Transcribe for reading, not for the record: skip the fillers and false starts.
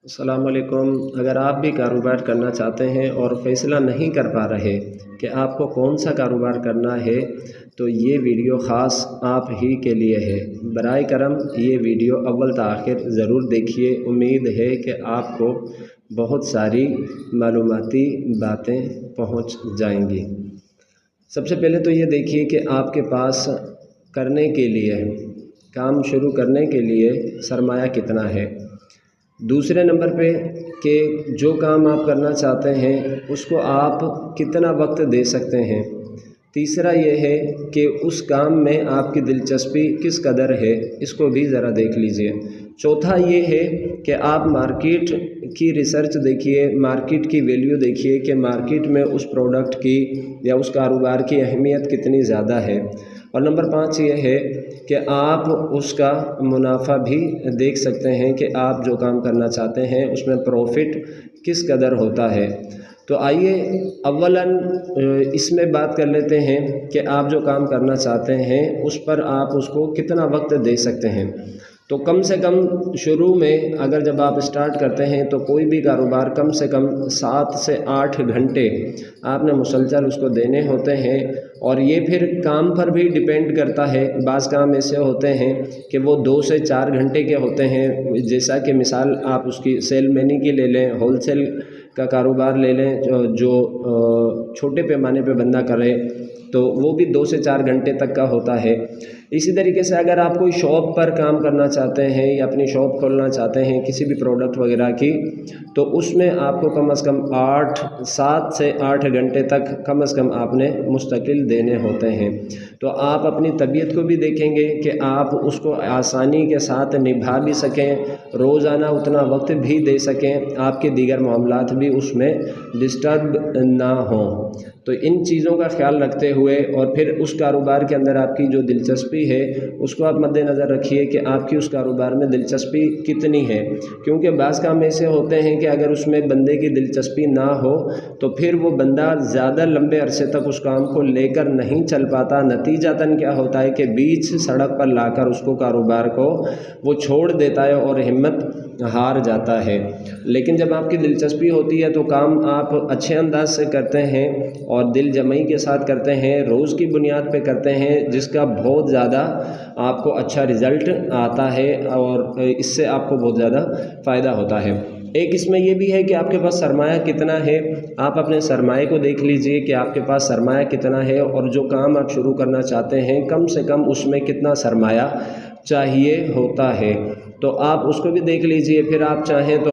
अस्सलाम वालेकुम। अगर आप भी कारोबार करना चाहते हैं और फ़ैसला नहीं कर पा रहे कि आपको कौन सा कारोबार करना है, तो ये वीडियो ख़ास आप ही के लिए है। बराए करम ये वीडियो अव्वल से आखिर ज़रूर देखिए। उम्मीद है कि आपको बहुत सारी मालूमाती बातें पहुंच जाएंगी। सबसे पहले तो ये देखिए कि आपके पास करने के लिए, काम शुरू करने के लिए सरमाया कितना है। दूसरे नंबर पे कि जो काम आप करना चाहते हैं उसको आप कितना वक्त दे सकते हैं। तीसरा ये है कि उस काम में आपकी दिलचस्पी किस कदर है, इसको भी ज़रा देख लीजिए। चौथा ये है कि आप मार्केट की रिसर्च देखिए, मार्केट की वैल्यू देखिए कि मार्केट में उस प्रोडक्ट की या उस कारोबार की अहमियत कितनी ज़्यादा है। और नंबर 5 ये है कि आप उसका मुनाफा भी देख सकते हैं कि आप जो काम करना चाहते हैं उसमें प्रॉफिट किस कदर होता है। तो आइए अव्वलन इसमें बात कर लेते हैं कि आप जो काम करना चाहते हैं उस पर आप उसको कितना वक्त दे सकते हैं। तो कम से कम शुरू में अगर जब आप स्टार्ट करते हैं तो कोई भी कारोबार कम से कम 7 से 8 घंटे आपने मुसलसल उसको देने होते हैं। और ये फिर काम पर भी डिपेंड करता है। बाज़ काम ऐसे होते हैं कि वो 2 से 4 घंटे के होते हैं। जैसा कि मिसाल आप उसकी सेल मैनी की ले लें, होलसेल का कारोबार ले लें, जो छोटे पैमाने पे बंदा करे तो वो भी 2 से 4 घंटे तक का होता है। इसी तरीके से अगर आप कोई शॉप पर काम करना चाहते हैं या अपनी शॉप खोलना चाहते हैं किसी भी प्रोडक्ट वगैरह की, तो उसमें आपको कम से कम 7 से 8 घंटे तक कम से कम आपने मुस्तकिल देने होते हैं। तो आप अपनी तबीयत को भी देखेंगे कि आप उसको आसानी के साथ निभा भी सकें, रोज़ाना उतना वक्त भी दे सकें, आपके दीगर मामलात भी उसमें डिस्टर्ब ना हों। तो इन चीज़ों का ख्याल रखते हुए और फिर उस कारोबार के अंदर आपकी जो दिलचस्पी है उसको आप मद्देनज़र रखिए कि आपकी उस कारोबार में दिलचस्पी कितनी है। क्योंकि बाज़ काम ऐसे होते हैं कि अगर उसमें बंदे की दिलचस्पी ना हो तो फिर वो बंदा ज़्यादा लंबे अरसे तक उस काम को लेकर नहीं चल पाता। नतीजतन क्या होता है कि बीच सड़क पर लाकर उसको कारोबार को वो छोड़ देता है और हिम्मत हार जाता है। लेकिन जब आपकी दिलचस्पी होती है तो काम आप अच्छे अंदाज से करते हैं और दिल जमई के साथ करते हैं, रोज़ की बुनियाद पे करते हैं, जिसका बहुत ज़्यादा आपको अच्छा रिज़ल्ट आता है और इससे आपको बहुत ज़्यादा फ़ायदा होता है। एक इसमें ये भी है कि आपके पास सरमाया कितना है। आप अपने सरमाए को देख लीजिए कि आपके पास सरमाया कितना है और जो काम आप शुरू करना चाहते हैं कम से कम उसमें कितना सरमाया चाहिए होता है। तो आप उसको भी देख लीजिए। फिर आप चाहें तो